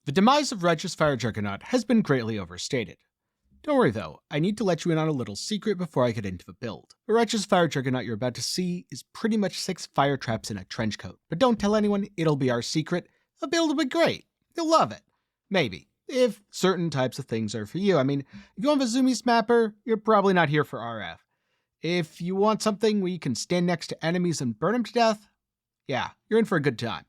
The demise of Righteous Fire Juggernaut has been greatly overstated. Don't worry though, I need to let you in on a little secret before I get into the build. The Righteous Fire Juggernaut you're about to see is pretty much 6 fire traps in a trench coat. But don't tell anyone, it'll be our secret. The build will be great. You'll love it. Maybe. If certain types of things are for you. I mean, if you want a Zoomy Smapper, you're probably not here for RF. If you want something where you can stand next to enemies and burn them to death, yeah, you're in for a good time.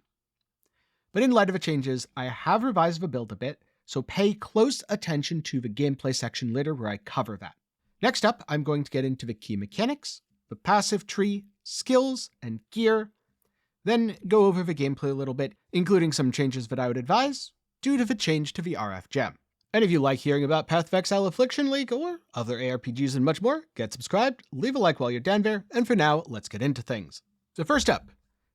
But in light of the changes, I have revised the build a bit, so pay close attention to the gameplay section later where I cover that. Next up, I'm going to get into the key mechanics, the passive tree, skills, and gear, then go over the gameplay a little bit, including some changes that I would advise due to the change to the RF gem. And if you like hearing about Path of Exile, Affliction, League, or other ARPGs and much more, get subscribed, leave a like while you're down there, and for now, let's get into things. So first up,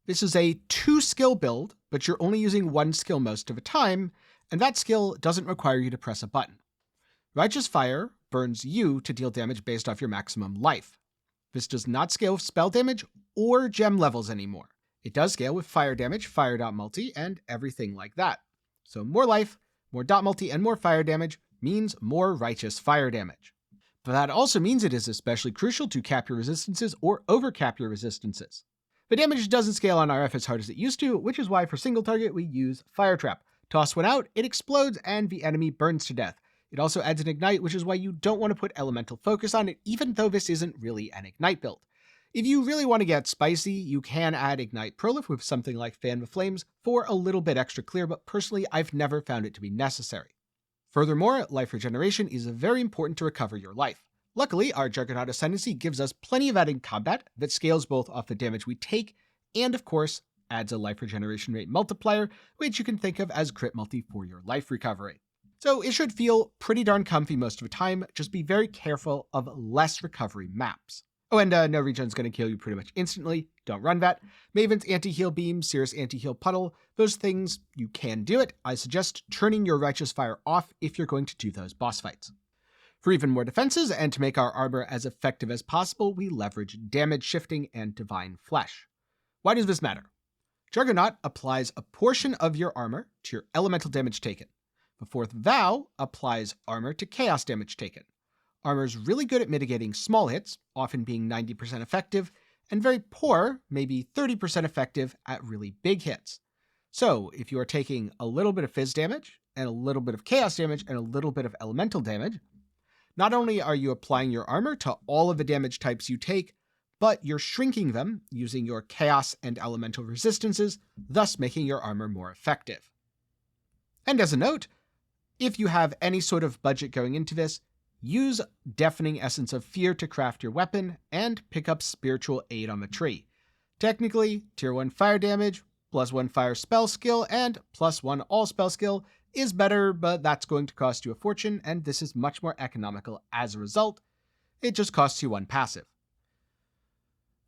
this is a 2-skill build, but you're only using 1 skill most of the time, and that skill doesn't require you to press a button. Righteous Fire burns you to deal damage based off your maximum life. This does not scale with spell damage or gem levels anymore. It does scale with fire damage, fire dot multi, and everything like that. So more life, more dot multi, and more fire damage means more Righteous Fire damage. But that also means it is especially crucial to cap your resistances or overcap your resistances. The damage doesn't scale on RF as hard as it used to, which is why for single target we use Fire Trap. Toss one out, it explodes, and the enemy burns to death. It also adds an Ignite, which is why you don't want to put Elemental Focus on it, even though this isn't really an Ignite build. If you really want to get spicy, you can add Ignite Prolif with something like Fan the Flames for a little bit extra clear, but personally I've never found it to be necessary. Furthermore, life regeneration is very important to recover your life. Luckily, our Juggernaut Ascendancy gives us plenty of that in combat that scales both off the damage we take and, of course, adds a life regeneration rate multiplier, which you can think of as crit multi for your life recovery. So it should feel pretty darn comfy most of the time, just be very careful of less recovery maps. Oh, and no regen's going to kill you pretty much instantly. Don't run that. Maven's anti-heal beam, Cirrus anti-heal puddle, those things, you can do it. I suggest turning your Righteous Fire off if you're going to do those boss fights. For even more defenses, and to make our armor as effective as possible, we leverage damage shifting and divine flesh. Why does this matter? Juggernaut applies a portion of your armor to your elemental damage taken. The fourth vow applies armor to chaos damage taken. Armor is really good at mitigating small hits, often being 90% effective, and very poor, maybe 30% effective at really big hits. So if you are taking a little bit of fizz damage, and a little bit of chaos damage, and a little bit of elemental damage, not only are you applying your armor to all of the damage types you take, but you're shrinking them using your chaos and elemental resistances, thus making your armor more effective. And as a note, if you have any sort of budget going into this, use Deafening Essence of Fear to craft your weapon, and pick up Spiritual Aid on the tree. Technically, tier 1 fire damage, +1 fire spell skill, and +1 all spell skill is better, but that's going to cost you a fortune, and this is much more economical as a result. It just costs you 1 passive.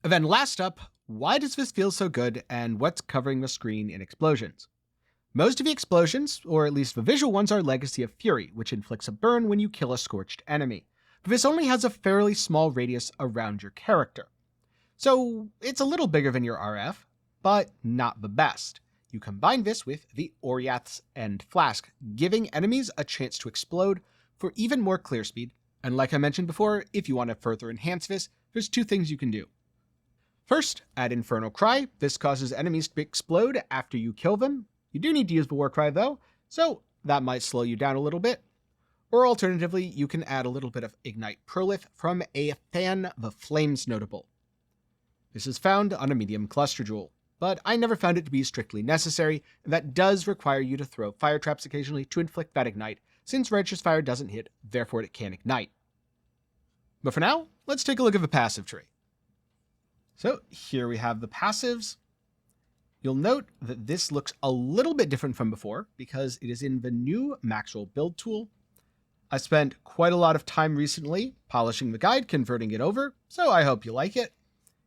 And then last up, why does this feel so good, and what's covering the screen in explosions? Most of the explosions, or at least the visual ones, are Legacy of Fury, which inflicts a burn when you kill a scorched enemy. But this only has a fairly small radius around your character. So it's a little bigger than your RF, but not the best. You combine this with the Oriath's End Flask, giving enemies a chance to explode for even more clear speed. And like I mentioned before, if you want to further enhance this, there's 2 things you can do. First, add Infernal Cry. This causes enemies to explode after you kill them. You do need to use the War Cry though, so that might slow you down a little bit. Or alternatively, you can add a little bit of Ignite Prolif from a Fan the Flames notable. This is found on a medium cluster jewel, but I never found it to be strictly necessary, and that does require you to throw fire traps occasionally to inflict that ignite, since Righteous Fire doesn't hit, therefore it can't ignite. But for now, let's take a look at the passive tree. So here we have the passives. You'll note that this looks a little bit different from before because it is in the new Maxwell build tool. I spent quite a lot of time recently polishing the guide, converting it over, so I hope you like it.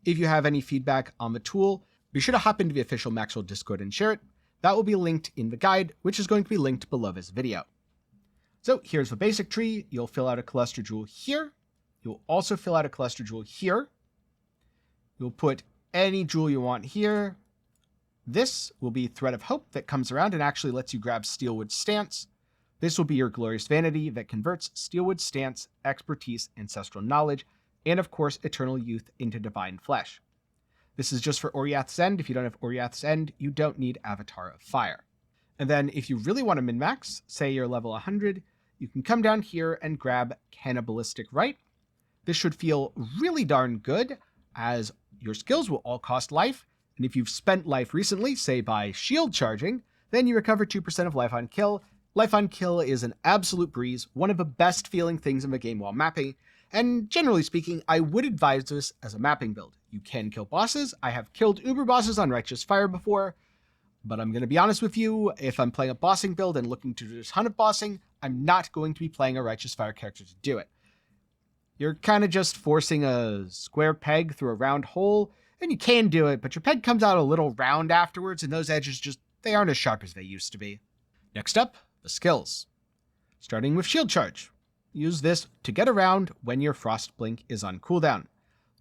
If you have any feedback on the tool, be sure to hop into the official Maxwell Discord and share it. That will be linked in the guide, which is going to be linked below this video. So here's the basic tree. You'll fill out a cluster jewel here. You'll also fill out a cluster jewel here. You'll put any jewel you want here. This will be Thread of Hope that comes around and actually lets you grab Steelwood Stance. This will be your Glorious Vanity that converts Steelwood Stance, Expertise, Ancestral Knowledge, and of course Eternal Youth into Divine Flesh. This is just for Oriath's End. If you don't have Oriath's End, you don't need Avatar of Fire. And then if you really want to min-max, say you're level 100, you can come down here and grab Cannibalistic Rite. This should feel really darn good, as your skills will all cost life, and if you've spent life recently, say by shield charging, then you recover 2% of life on kill. Life on kill is an absolute breeze, one of the best feeling things in the game while mapping, and generally speaking, I would advise this as a mapping build. You can kill bosses. I have killed uber bosses on Righteous Fire before, but I'm going to be honest with you, if I'm playing a bossing build and looking to do a ton of bossing, I'm not going to be playing a Righteous Fire character to do it. You're kind of just forcing a square peg through a round hole, and you can do it, but your peg comes out a little round afterwards, and those edges they aren't as sharp as they used to be. Next up, the skills. Starting with Shield Charge. Use this to get around when your Frost Blink is on cooldown.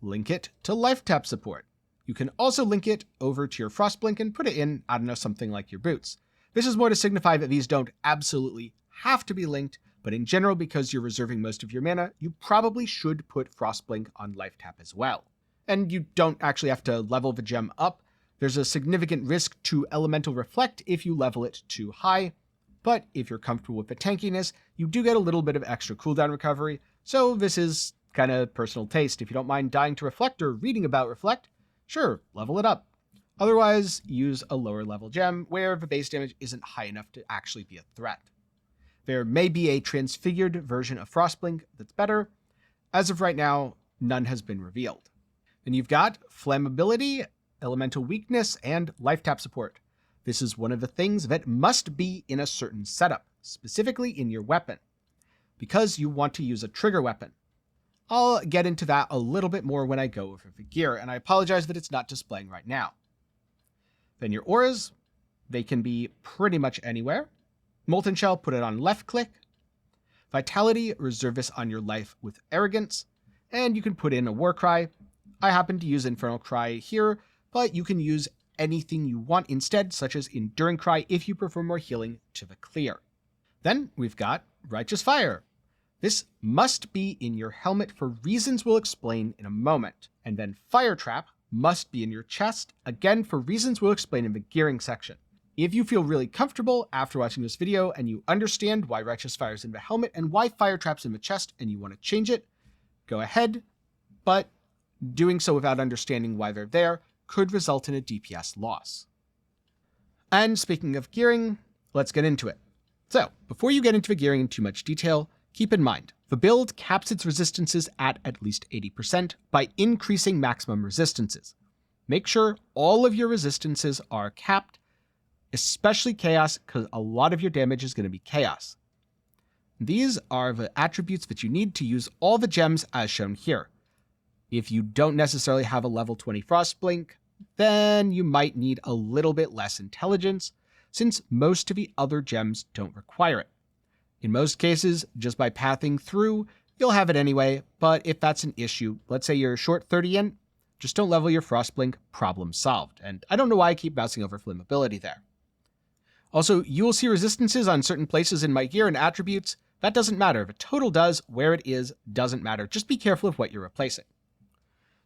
Link it to Life Tap support. You can also link it over to your Frost Blink and put it in, I don't know, something like your boots. This is more to signify that these don't absolutely have to be linked, but in general, because you're reserving most of your mana, you probably should put Frost Blink on Life Tap as well. And you don't actually have to level the gem up. There's a significant risk to Elemental Reflect if you level it too high, but if you're comfortable with the tankiness, you do get a little bit of extra cooldown recovery, so this is kind of personal taste. If you don't mind dying to Reflect or reading about Reflect, sure, level it up. Otherwise, use a lower level gem where the base damage isn't high enough to actually be a threat. There may be a transfigured version of Frostblink that's better. As of right now, none has been revealed. Then you've got Flammability, Elemental Weakness, and Life Tap support. This is one of the things that must be in a certain setup, specifically in your weapon, because you want to use a trigger weapon. I'll get into that a little bit more when I go over the gear, and I apologize that it's not displaying right now. Then your auras, they can be pretty much anywhere. Molten Shell, put it on left click. Vitality, reserve this on your life with Arrogance, and you can put in a War Cry. I happen to use Infernal Cry here, but you can use anything you want instead, such as Enduring Cry if you prefer more healing to the clear. Then we've got Righteous Fire. This must be in your helmet for reasons we'll explain in a moment. And then Fire Trap must be in your chest, again for reasons we'll explain in the gearing section. If you feel really comfortable after watching this video and you understand why Righteous Fire is in the helmet and why Fire Trap's in the chest and you want to change it, go ahead, but doing so without understanding why they're there could result in a DPS loss. And speaking of gearing, let's get into it. So, before you get into the gearing in too much detail, keep in mind, the build caps its resistances at least 80% by increasing maximum resistances. Make sure all of your resistances are capped, especially Chaos, because a lot of your damage is going to be Chaos. These are the attributes that you need to use all the gems as shown here. If you don't necessarily have a level 20 Frostblink, then you might need a little bit less intelligence, since most of the other gems don't require it. In most cases, just by pathing through, you'll have it anyway, but if that's an issue, let's say you're short 30 in, just don't level your Frostblink, problem solved. And I don't know why I keep bouncing over flammability there. Also, you will see resistances on certain places in my gear and attributes. That doesn't matter. The total does, where it is, doesn't matter. Just be careful of what you're replacing.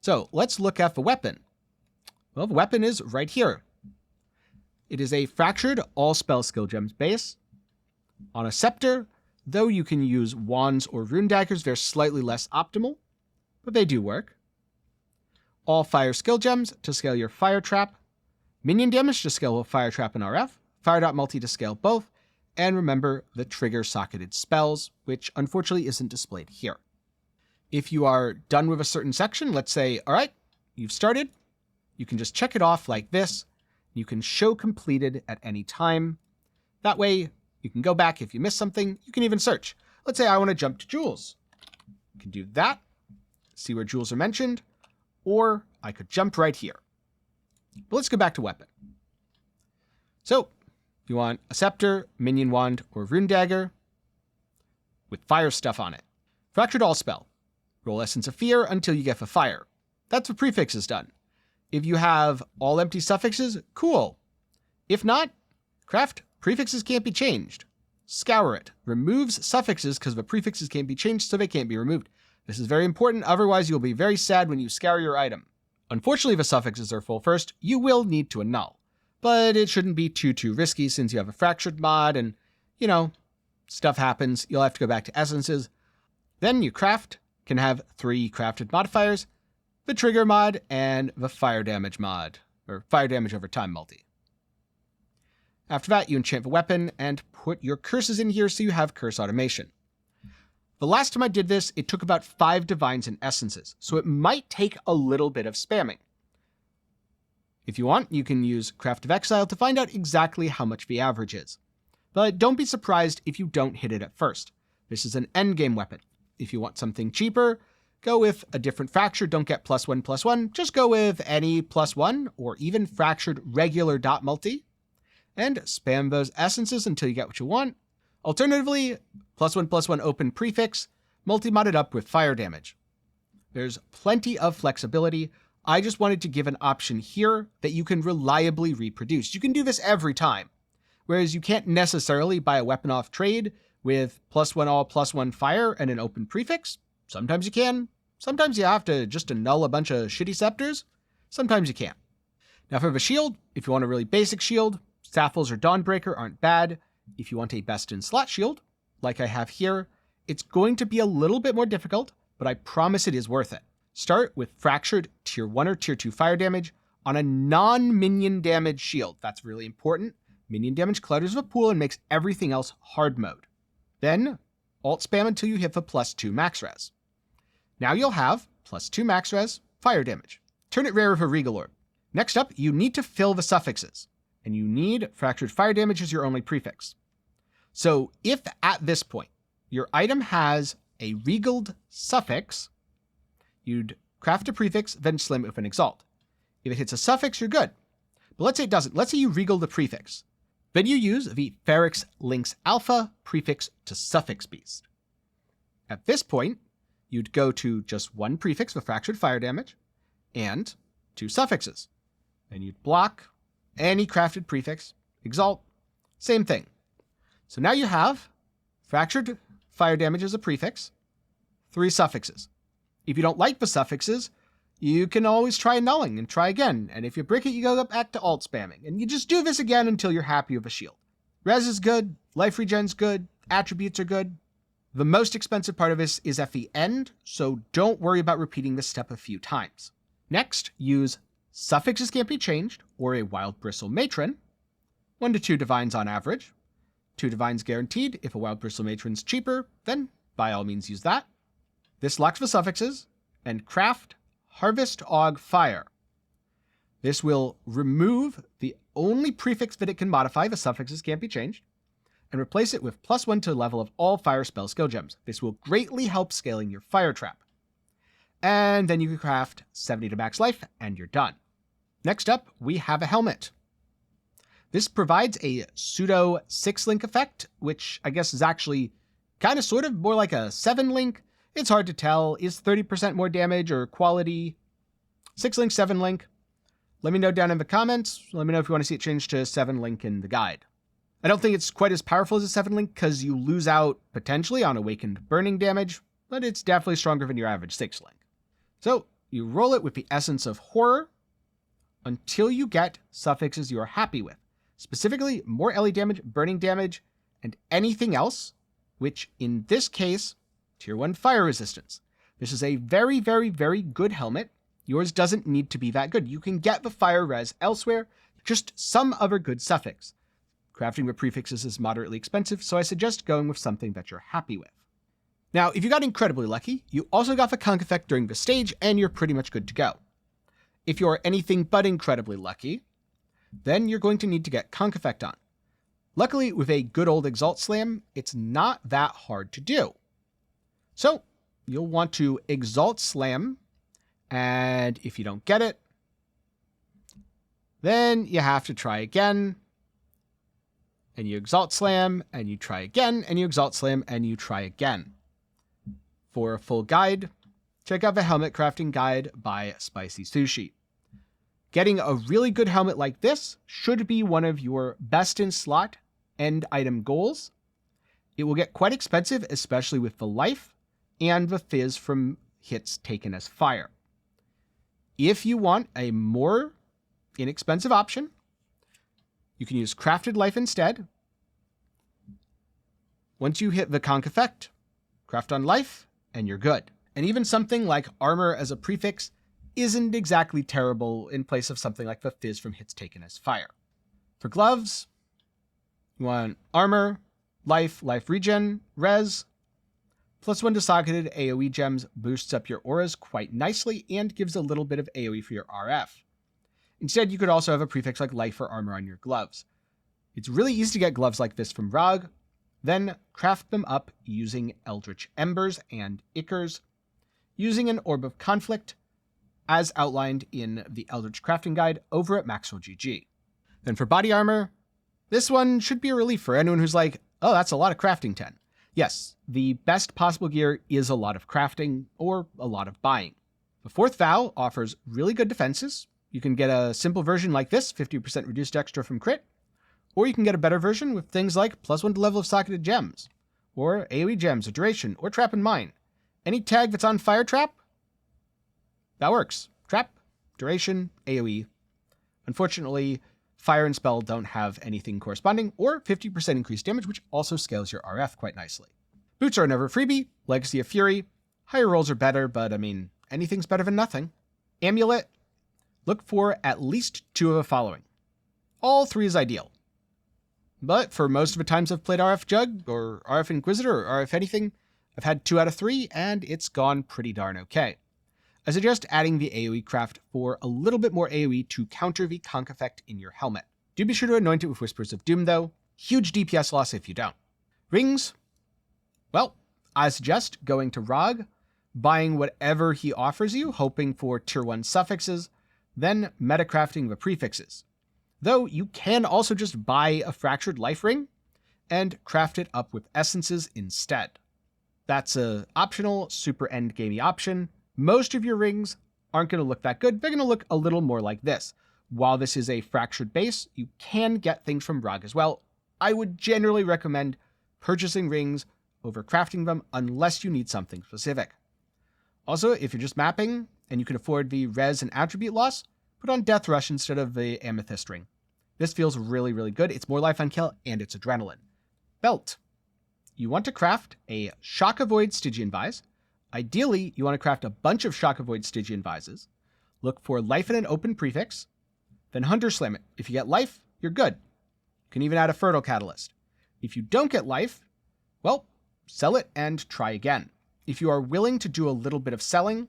So let's look at the weapon. Well, the weapon is right here. It is a fractured all spell skill gems base. On a scepter, though you can use wands or rune daggers, they're slightly less optimal, but they do work. All fire skill gems to scale your fire trap. Minion damage to scale both fire trap and RF. Fire dot multi to scale both. And remember the trigger socketed spells, which unfortunately isn't displayed here. If you are done with a certain section, let's say, all right, you've started, you can just check it off like this. You can show completed at any time. That way, you can go back if you missed something. You can even search. Let's say I want to jump to jewels. You can do that, see where jewels are mentioned, or I could jump right here. But let's go back to weapon. So, if you want a scepter, minion wand, or rune dagger with fire stuff on it. Fractured all spell. Roll Essence of Fear until you get the fire. That's what prefix is done. If you have all empty suffixes, cool. If not, craft prefixes can't be changed. Scour it. Removes suffixes because the prefixes can't be changed, so they can't be removed. This is very important, otherwise you'll be very sad when you scour your item. Unfortunately, if the suffixes are full first, you will need to annul. But it shouldn't be too risky since you have a fractured mod and, stuff happens. You'll have to go back to essences. Then you craft, can have 3 crafted modifiers, the trigger mod and the fire damage mod, or fire damage over time multi. After that, you enchant the weapon and put your curses in here so you have curse automation. The last time I did this, it took about 5 divines and essences, so it might take a little bit of spamming. If you want, you can use Craft of Exile to find out exactly how much the average is. But don't be surprised if you don't hit it at first. This is an endgame weapon. If you want something cheaper, go with a different fracture, don't get +1/+1, just go with any +1 or even fractured regular dot multi, and spam those essences until you get what you want. Alternatively, +1/+1 open prefix, multi-modded up with fire damage. There's plenty of flexibility. I just wanted to give an option here that you can reliably reproduce. You can do this every time, whereas you can't necessarily buy a weapon off trade with +1 all +1 fire and an open prefix. Sometimes you can. Sometimes you have to just annul a bunch of shitty scepters. Sometimes you can't. Now for the shield, if you want a really basic shield, Saffles or Dawnbreaker aren't bad. If you want a best-in-slot shield, like I have here, it's going to be a little bit more difficult, but I promise it is worth it. Start with Fractured Tier 1 or Tier 2 fire damage on a non-minion damage shield. That's really important. Minion damage clutters the pool and makes everything else hard mode. Then, alt spam until you hit the +2 max res. Now you'll have +2 max res fire damage. Turn it rare with a Regal Orb. Next up, you need to fill the suffixes, and you need Fractured Fire Damage as your only prefix. So if at this point your item has a regaled suffix, you'd craft a prefix, then slam it with an Exalt. If it hits a suffix, you're good. But let's say it doesn't. Let's say you regal the prefix. Then you use the Ferrix Links Alpha prefix to suffix beast. At this point, you'd go to just one prefix with Fractured Fire Damage and 2 suffixes. Then you'd block any crafted prefix, Exalt, same thing. So now you have Fractured Fire Damage as a prefix, 3 suffixes. If you don't like the suffixes, you can always try annulling and try again, and if you brick it, you go back to alt spamming, and you just do this again until you're happy with a shield. Res is good, life regen's good, attributes are good. The most expensive part of this is at the end, so don't worry about repeating this step a few times. Next, use Suffixes Can't Be Changed, or a Wild Bristle Matron, 1 to 2 divines on average. 2 divines guaranteed. If a Wild Bristle Matron's cheaper, then by all means use that. This locks the suffixes, and craft Harvest Aug Fire. This will remove the only prefix that it can modify, the suffixes can't be changed, and replace it with +1 to the level of all fire spell skill gems. This will greatly help scaling your fire trap. And then you can craft 70 to max life, and you're done. Next up, we have a helmet. This provides a pseudo 6-link effect, which I guess is actually kind of sort of more like a 7-link. It's hard to tell. Is 30% more damage or quality? 6-link, 7-link? Let me know down in the comments. Let me know if you want to see it changed to 7-link in the guide. I don't think it's quite as powerful as a 7-link because you lose out potentially on awakened burning damage, but it's definitely stronger than your average 6-link. So you roll it with the Essence of Horror until you get suffixes you are happy with. Specifically, more LE damage, burning damage, and anything else, which in this case, Tier 1 fire resistance. This is a very, very, very good helmet. Yours doesn't need to be that good. You can get the fire res elsewhere, just some other good suffix. Crafting with prefixes is moderately expensive, so I suggest going with something that you're happy with. Now, if you got incredibly lucky, you also got the conk effect during the stage, and you're pretty much good to go. If you're anything but incredibly lucky, then you're going to need to get conk effect on. Luckily, with a good old Exalt Slam, it's not that hard to do. So, you'll want to Exalt Slam, and if you don't get it, then you have to try again, and you Exalt Slam, and you try again, and you Exalt Slam, and you try again. For a full guide, check out the Helmet Crafting Guide by Spicy Sushi. Getting a really good helmet like this should be one of your best in slot end item goals. It will get quite expensive, especially with the life and the fizz from hits taken as fire. If you want a more inexpensive option, you can use crafted life instead. Once you hit the conk effect, craft on life, and you're good. And even something like armor as a prefix isn't exactly terrible in place of something like the fizz from hits taken as fire. For gloves, you want armor, life regen, res, +1 to socketed AoE gems boosts up your auras quite nicely and gives a little bit of AoE for your RF. Instead, you could also have a prefix like life or armor on your gloves. It's really easy to get gloves like this from Jugg, then craft them up using Eldritch Embers and Ichors, using an Orb of Conflict, as outlined in the Eldritch Crafting Guide over at Maxwell GG. Then for body armor, this one should be a relief for anyone who's like, oh, that's a lot of crafting 10. Yes, the best possible gear is a lot of crafting or a lot of buying. The fourth vow offers really good defenses. You can get a simple version like this, 50% reduced extra from crit, or you can get a better version with things like +1 to level of socketed gems, or AoE gems, or duration, or trap and mine. Any tag that's on fire trap, that works. Trap, duration, AoE. Unfortunately, fire and spell don't have anything corresponding, or 50% increased damage, which also scales your RF quite nicely. Boots are never freebie, Legacy of Fury. Higher rolls are better, but anything's better than nothing. Amulet, look for at least 2 of the following. All 3 is ideal. But for most of the times I've played RF Jugg, or RF Inquisitor, or RF anything, I've had 2 out of 3, and it's gone pretty darn okay. I suggest adding the AoE craft for a little bit more AoE to counter the conk effect in your helmet. Do be sure to anoint it with Whispers of Doom though. Huge DPS loss if you don't. Rings? Well, I suggest going to Jugg, buying whatever he offers you, hoping for tier 1 suffixes, then metacrafting the prefixes. Though you can also just buy a Fractured Life Ring and craft it up with essences instead. That's a optional, super endgamey option. Most of your rings aren't going to look that good. They're going to look a little more like this. While this is a fractured base, you can get things from Jugg as well. I would generally recommend purchasing rings over crafting them unless you need something specific. Also, if you're just mapping and you can afford the res and attribute loss, put on Death Rush instead of the Amethyst Ring. This feels really, really good. It's more life on kill and it's adrenaline. Belt. You want to craft a Shock Avoid Stygian Vise. Ideally, you want to craft a bunch of Shock Avoid Stygian Vises. Look for life in an open prefix. Then Hunter Slam it. If you get life, you're good. You can even add a Fertile Catalyst. If you don't get life, well, sell it and try again. If you are willing to do a little bit of selling,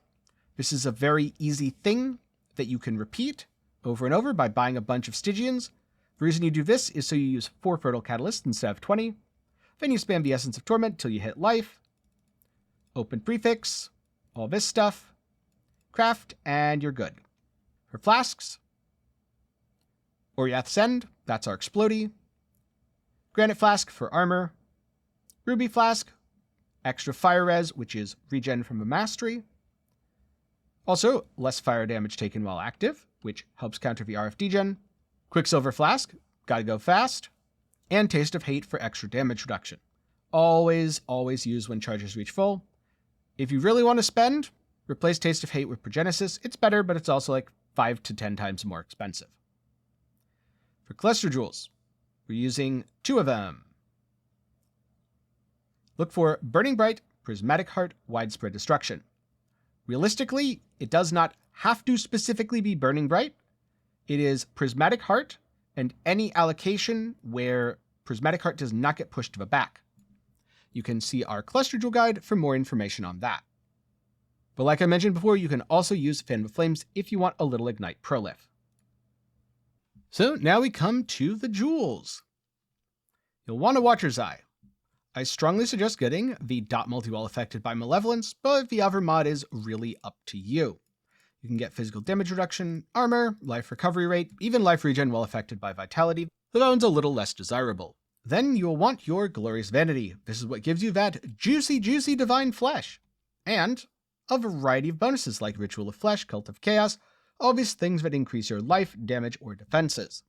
this is a very easy thing that you can repeat over and over by buying a bunch of Stygians. The reason you do this is so you use 4 Fertile Catalysts instead of 20. Then you spam the Essence of Torment till you hit life. Open prefix, all this stuff, craft, and you're good. For flasks, Oriath's End, that's our Explodey. Granite Flask for armor. Ruby Flask, extra fire res, which is regen from a mastery. Also, less fire damage taken while active, which helps counter the RF degen. Quicksilver Flask, gotta go fast. And Taste of Hate for extra damage reduction. Always use when charges reach full. If you really want to spend, replace Taste of Hate with Progenesis. It's better, but it's also like 5 to 10 times more expensive. For Cluster Jewels, we're using 2 of them. Look for Burning Bright, Prismatic Heart, Widespread Destruction. Realistically, it does not have to specifically be Burning Bright. It is Prismatic Heart and any allocation where Prismatic Heart does not get pushed to the back. You can see our Cluster Jewel guide for more information on that. But like I mentioned before, you can also use Fan of Flames if you want a little Ignite Prolif. So now we come to the jewels. You'll want a Watcher's Eye. I strongly suggest getting the Dot Multi-Wall affected by Malevolence, but the other mod is really up to you. You can get physical damage reduction, armor, life recovery rate, even life regen while affected by Vitality, though that one's a little less desirable. Then you'll want your Glorious Vanity. This is what gives you that juicy Divine Flesh. And a variety of bonuses like Ritual of Flesh, Cult of Chaos, all these things that increase your life, damage, or defenses.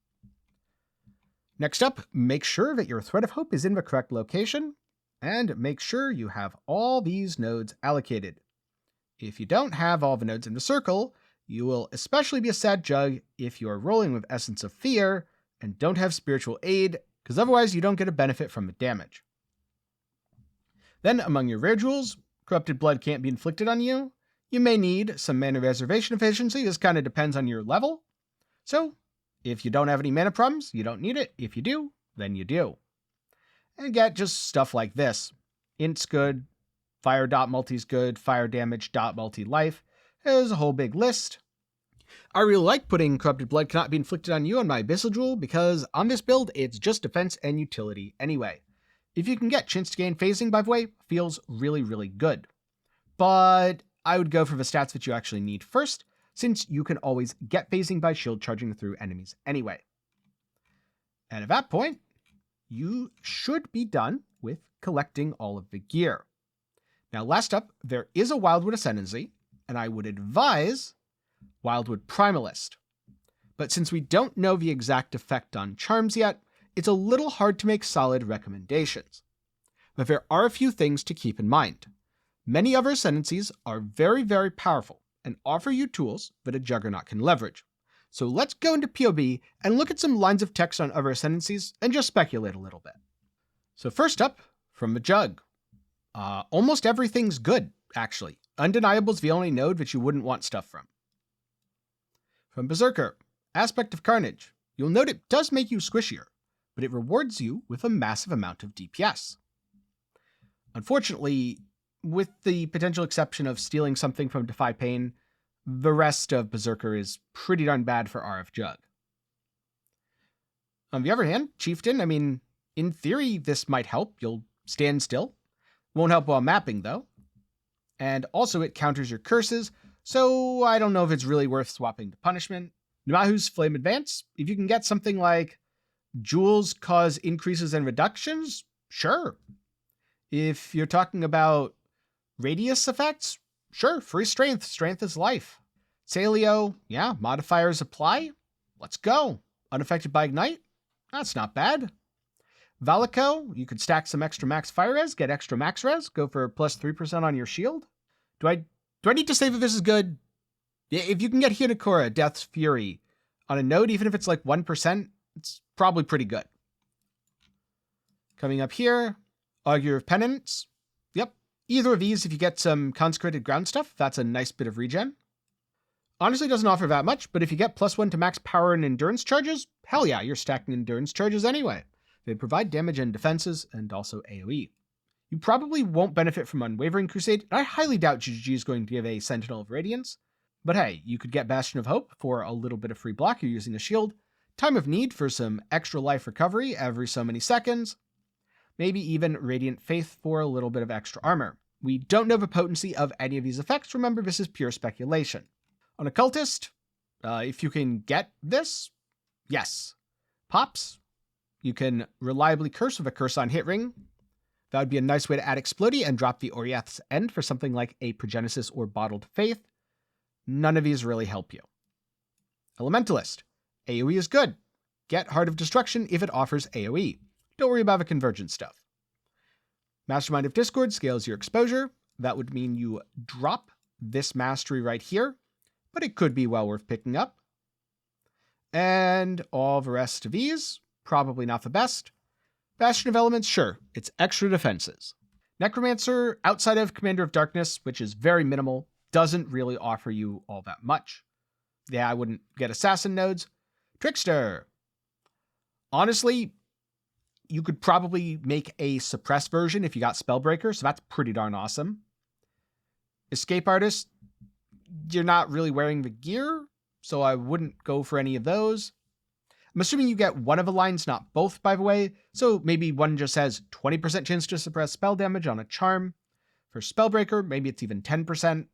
Next up, make sure that your Thread of Hope is in the correct location, and make sure you have all these nodes allocated. If you don't have all the nodes in the circle, you will especially be a sad Jugg if you are rolling with Essence of Fear and don't have Spiritual Aid, because otherwise you don't get a benefit from the damage. Then among your rare jewels, Corrupted Blood can't be inflicted on you. You may need some mana reservation efficiency. This kind of depends on your level. So if you don't have any mana problems, you don't need it. If you do, then you do. And get just stuff like this. Int's good, fire dot multi's good, fire damage dot multi life. There's a whole big list. I really like putting Corrupted Blood cannot be inflicted on you on my Abyssal Jewel because on this build, it's just defense and utility anyway. If you can get chance to gain phasing, by the way, feels really, really good. But I would go for the stats that you actually need first, since you can always get phasing by shield charging through enemies anyway. And at that point, you should be done with collecting all of the gear. Now, last up, there is a Wildwood Ascendancy, and I would advise Wildwood Primalist. But since we don't know the exact effect on charms yet, it's a little hard to make solid recommendations. But there are a few things to keep in mind. Many other Ascendancies are very, very powerful and offer you tools that a Juggernaut can leverage. So let's go into POB and look at some lines of text on other Ascendancies and just speculate a little bit. So first up, from the Jugg. Almost everything's good, actually. Undeniable's the only node that you wouldn't want stuff from. From Berserker, Aspect of Carnage. You'll note it does make you squishier, but it rewards you with a massive amount of DPS. Unfortunately, with the potential exception of stealing something from Defy Pain, the rest of Berserker is pretty darn bad for RF Jugg. On the other hand, Chieftain, I mean, in theory, this might help. You'll stand still. Won't help while mapping, though. And also, it counters your curses, so I don't know if it's really worth swapping to Punishment. Namahu's Flame Advance, if you can get something like Jewels cause increases and reductions, sure. If you're talking about radius effects, sure, free strength. Strength is life. Salio, yeah, modifiers apply. Let's go. Unaffected by Ignite, that's not bad. Valico, you could stack some extra max fire res, get extra max res, go for plus 3% on your shield. Do I need to say that this is good? If you can get Hinakura, Death's Fury, on a node, even if it's like 1%, it's probably pretty good. Coming up here, Augur of Penance. Yep, either of these, if you get some Consecrated Ground stuff, that's a nice bit of regen. Honestly, doesn't offer that much, but if you get +1 to max power and endurance charges, hell yeah, you're stacking endurance charges anyway. They provide damage and defenses, and also AoE. You probably won't benefit from Unwavering Crusade, and I highly doubt GGG is going to give a Sentinel of Radiance. But hey, you could get Bastion of Hope for a little bit of free block. You're using a shield. Time of Need for some extra life recovery every so many seconds. Maybe even Radiant Faith for a little bit of extra armor. We don't know the potency of any of these effects. Remember, this is pure speculation. On Occultist, if you can get this, yes. Pops, you can reliably curse with a Curse on Hit Ring. That would be a nice way to add Explodey and drop the Oriath's End for something like a Progenesis or Bottled Faith. None of these really help you. Elementalist, AoE is good. Get Heart of Destruction if it offers AoE. Don't worry about the convergent stuff. Mastermind of Discord scales your exposure. That would mean you drop this mastery right here, but it could be well worth picking up. And all the rest of these, probably not the best. Bastion of Elements, sure, it's extra defenses. Necromancer, outside of Commander of Darkness, which is very minimal, doesn't really offer you all that much. Yeah, I wouldn't get Assassin nodes. Trickster. Honestly, you could probably make a Suppress version if you got Spellbreaker, so that's pretty darn awesome. Escape Artist, you're not really wearing the gear, so I wouldn't go for any of those. I'm assuming you get one of the lines, not both, by the way, so maybe one just has 20% chance to suppress spell damage on a charm. For Spellbreaker, maybe it's even 10%.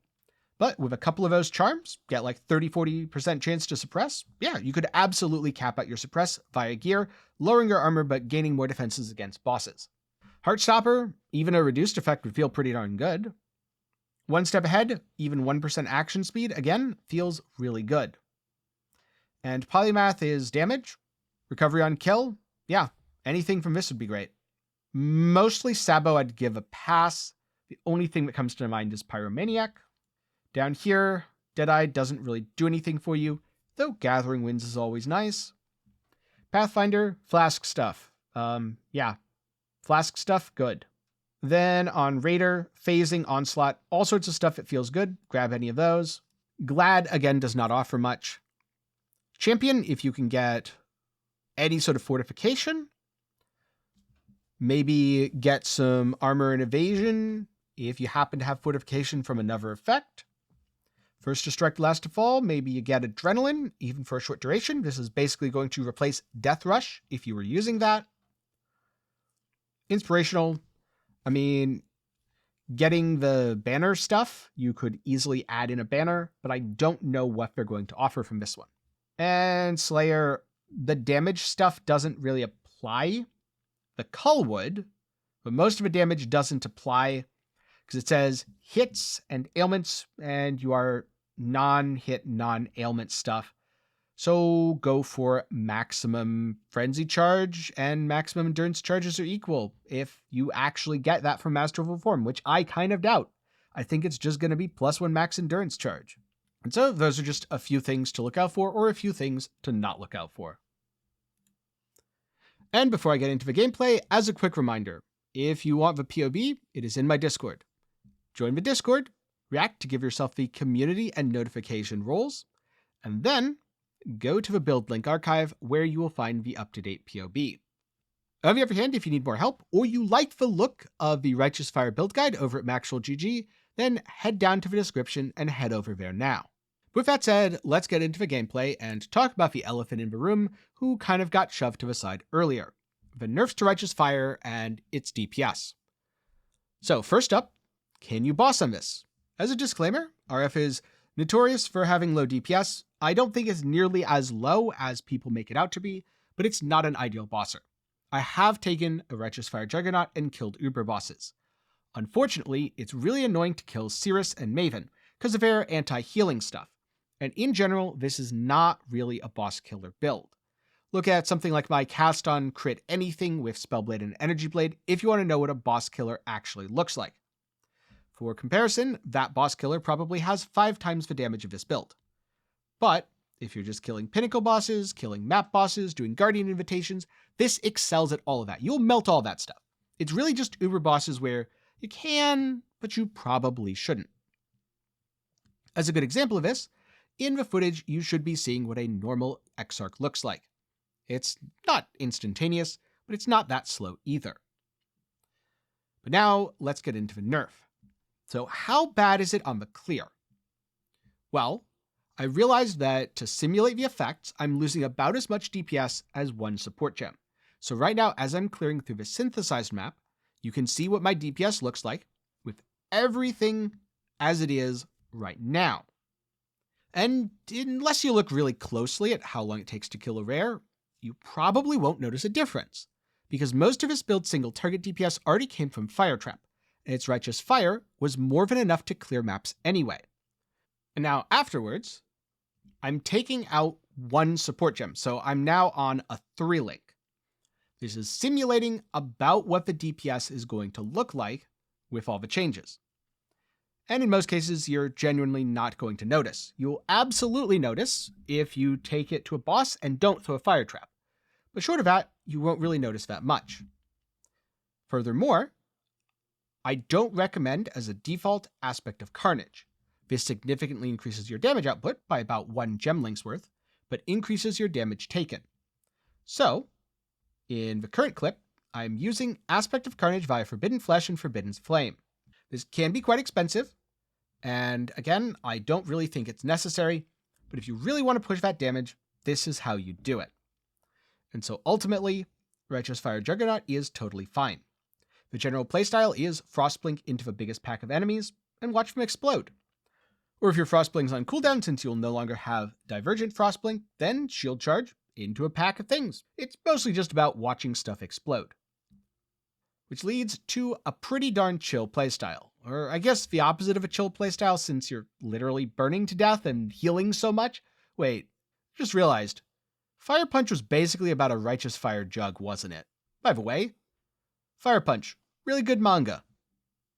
But with a couple of those charms, get like 30-40% chance to suppress. Yeah, you could absolutely cap out your suppress via gear, lowering your armor but gaining more defenses against bosses. Heartstopper, even a reduced effect would feel pretty darn good. One step ahead, even 1% action speed, again, feels really good. And Polymath is damage. Recovery on kill. Yeah, anything from this would be great. Mostly Sabo I'd give a pass. The only thing that comes to mind is Pyromaniac. Down here, Deadeye doesn't really do anything for you, though Gathering Winds is always nice. Pathfinder, Flask stuff. Yeah, Flask stuff, good. Then on Raider, Phasing, Onslaught, all sorts of stuff that feels good. Grab any of those. Glad, again, does not offer much. Champion, if you can get any sort of fortification. Maybe get some armor and evasion if you happen to have fortification from another effect. First to strike, last to fall. Maybe you get adrenaline, even for a short duration. This is basically going to replace Death Rush if you were using that. Inspirational. I mean, getting the banner stuff, you could easily add in a banner, but I don't know what they're going to offer from this one. And Slayer, the damage stuff doesn't really apply. The Cull would, but most of the damage doesn't apply because it says hits and ailments, and you are non-hit, non-ailment stuff. So go for maximum frenzy charge, and maximum endurance charges are equal if you actually get that from Masterful Form, which I kind of doubt. I think it's just going to be +1 max endurance charge. And so those are just a few things to look out for, or a few things to not look out for. And before I get into the gameplay, as a quick reminder, if you want the POB, it is in my Discord. Join the Discord, react to give yourself the community and notification roles, and then go to the build link archive where you will find the up-to-date POB. On the other hand, if you need more help, or you like the look of the Righteous Fire build guide over at Maxwell GG, then head down to the description and head over there now. With that said, let's get into the gameplay and talk about the elephant in the room who kind of got shoved to the side earlier. The nerfs to Righteous Fire and its DPS. So first up, can you boss on this? As a disclaimer, RF is notorious for having low DPS. I don't think it's nearly as low as people make it out to be, but it's not an ideal bosser. I have taken a Righteous Fire Juggernaut and killed Uber bosses. Unfortunately, it's really annoying to kill Cirrus and Maven because of their anti-healing stuff. And in general, this is not really a boss killer build. Look at something like my cast on crit anything with Spellblade and Energy Blade if you want to know what a boss killer actually looks like. For comparison, that boss killer probably has 5 times the damage of this build. But if you're just killing pinnacle bosses, killing map bosses, doing guardian invitations, this excels at all of that. You'll melt all that stuff. It's really just Uber bosses where you can, but you probably shouldn't. As a good example of this, in the footage, you should be seeing what a normal Exarch looks like. It's not instantaneous, but it's not that slow either. But now, let's get into the nerf. So how bad is it on the clear? Well, I realized that to simulate the effects, I'm losing about as much DPS as one support gem. So right now, as I'm clearing through the synthesized map, you can see what my DPS looks like with everything as it is right now. And unless you look really closely at how long it takes to kill a rare, you probably won't notice a difference, because most of his build's single target DPS already came from Fire Trap, and its Righteous Fire was more than enough to clear maps anyway. And now afterwards, I'm taking out one support gem, so I'm now on a 3-link. This is simulating about what the DPS is going to look like with all the changes. And in most cases, you're genuinely not going to notice. You'll absolutely notice if you take it to a boss and don't throw a Fire Trap. But short of that, you won't really notice that much. Furthermore, I don't recommend as a default Aspect of Carnage. This significantly increases your damage output by about 1 gem link's worth, but increases your damage taken. So, in the current clip, I'm using Aspect of Carnage via Forbidden Flesh and Forbidden Flame. This can be quite expensive, and again, I don't really think it's necessary, but if you really want to push that damage, this is how you do it. And so ultimately, Righteous Fire Juggernaut is totally fine. The general playstyle is Frostblink into the biggest pack of enemies, and watch them explode. Or if your Frostblink's on cooldown, since you'll no longer have Divergent Frostblink, then Shield Charge into a pack of things. It's mostly just about watching stuff explode. Which leads to a pretty darn chill playstyle. Or I guess the opposite of a chill playstyle, since you're literally burning to death and healing so much. Wait, Just realized, Fire Punch was basically about a Righteous Fire Jugg, wasn't it? By the way, Fire Punch, really good manga.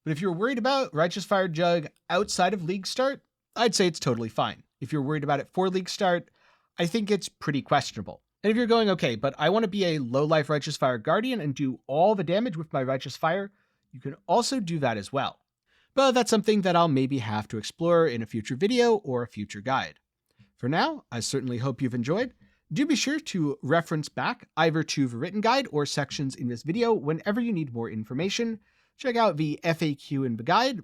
But if you're worried about Righteous Fire Jugg outside of League Start, I'd say it's totally fine. If you're worried about it for League Start, I think it's pretty questionable. And if you're going, okay, but I want to be a low-life Righteous Fire Guardian and do all the damage with my Righteous Fire, you can also do that as well. But that's something that I'll maybe have to explore in a future video or a future guide. For now, I certainly hope you've enjoyed. Do be sure to reference back either to the written guide or sections in this video whenever you need more information. Check out the FAQ in the guide.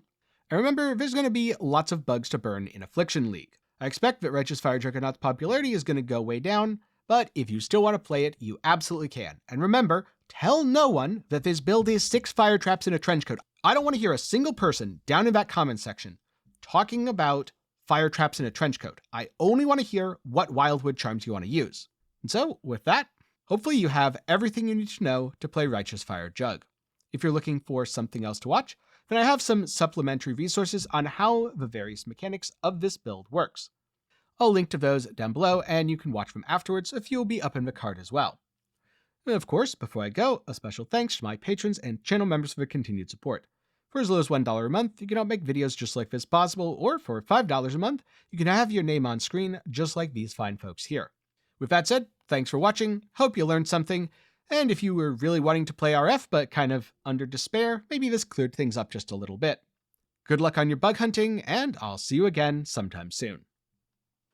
And remember, there's going to be lots of bugs to burn in Affliction League. I expect that Righteous Fire Juggernaut's popularity is going to go way down, but if you still want to play it, you absolutely can. And remember, tell no one that this build is 6 fire traps in a trench coat. I don't want to hear a single person down in that comment section talking about fire traps in a trench coat. I only want to hear what Wildwood charms you want to use. And so, with that, hopefully you have everything you need to know to play Righteous Fire Jugg. If you're looking for something else to watch, then I have some supplementary resources on how the various mechanics of this build works. I'll link to those down below, and you can watch them afterwards. A few will be up in the card as well. And of course, before I go, a special thanks to my patrons and channel members for their continued support. For as low as $1 a month, you can help make videos just like this possible, or for $5 a month, you can have your name on screen just like these fine folks here. With that said, thanks for watching, hope you learned something, and if you were really wanting to play RF but kind of under despair, maybe this cleared things up just a little bit. Good luck on your bug hunting, and I'll see you again sometime soon.